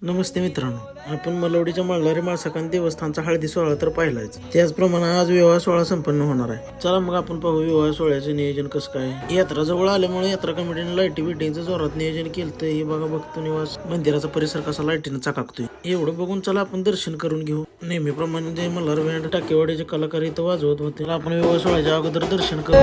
नमस्ते मित्रांनो, आपण मलवडीच्या मल्हारी माळसाकांत देवस्थानचा हळदी सोहळा तर पाहिलाच. त्याचप्रमाणे आज विवाह सोहळा संपन्न होणार आहे. चला मग आपण पाहू विवाह सोहळ्याचं नियोजन कसं काय. यात्रा जवळ आल्यामुळे यात्रा कमिटीने लाईटी बिटिंगचं जोरात नियोजन केलं. हे बघा, भक्त निवास मंदिराचा परिसर कसा लाईटीनं चकाकतोय. एवढं बघून चला आपण दर्शन करून घेऊ. नेहमीप्रमाणे जे मल्हार बँड टाकेवाडीचे कलाकार इथं वाजवत होते. आपण विवाह सोहळ्याच्या अगोदर दर्शन करू.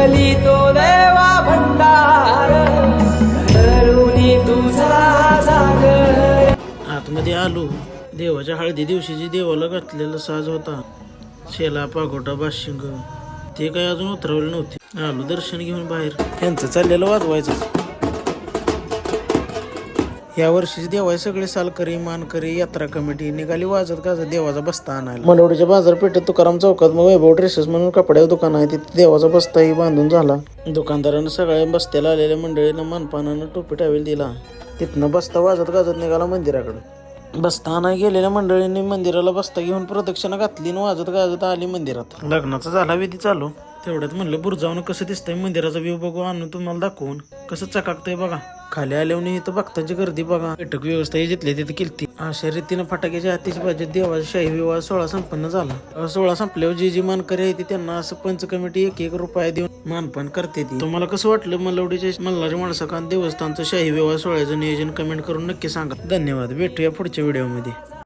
आतमध्ये आलो. देवाच्या हळदी दिवशीची देवाला घातलेला साज होता. शेला, पागोटा, बाशिंग ते काही अजून उतरवले नव्हते. आलो दर्शन घेऊन बाहेर. त्यांचं चाललेलं वाजवायचं. या वर्षीची देवाय सगळे सालकरी मानकरी यात्रा कमिटी निघाली वाजत गाजत देवाचा बस्ता आणायला. मलवडीच्या बाजारपेठेत तुकाराम चौकात मग वैभव ड्रेसेस म्हणून कपड्याचं दुकान आहे. तिथे देवाचा बस्ताही बांधून झाला. दुकानदारानं सगळ्या बस्त्याला आलेल्या मंडळीनं मानपानानं टोपी टावेल दिला. तिथनं बस्ता वाजत गाजत निघाला मंदिराकडे. बस्ता आणाय गेलेल्या मंडळींनी मंदिराला बस्ता घेऊन प्रदक्षिणा घातली आणि वाजत गाजत आली मंदिरात. लग्नाचा झाला विधी चालू. तेवढ्यात म्हणलं बुरजावून कसं दिसतंय मंदिराचा व्ह्यू बघू आणून तुम्हाला दाखवून. कसं चकाकतंय बघा. खाली आल्यावर इथं भक्तांची गर्दी बघा. बैठक व्यवस्था जिथली तिथे केलती. अशा रीतीनं फटाक्याच्या आतिषबाजीत देवाचा शाही विवाह सोहळा संपन्न झाला. सोहळा संपल्यावर जी मानकरी आहे ती त्यांना असं पंच कमिटी 1-1 रुपया देऊन मानपान करते. ती तुम्हाला कसं वाटलं मलवडीच्या मल्हारी माळसाकांत देवस्थानचं शाही विवाह सोहळ्याचं नियोजन कमेंट करून नक्की सांगा. धन्यवाद. भेटूया पुढच्या व्हिडिओमध्ये.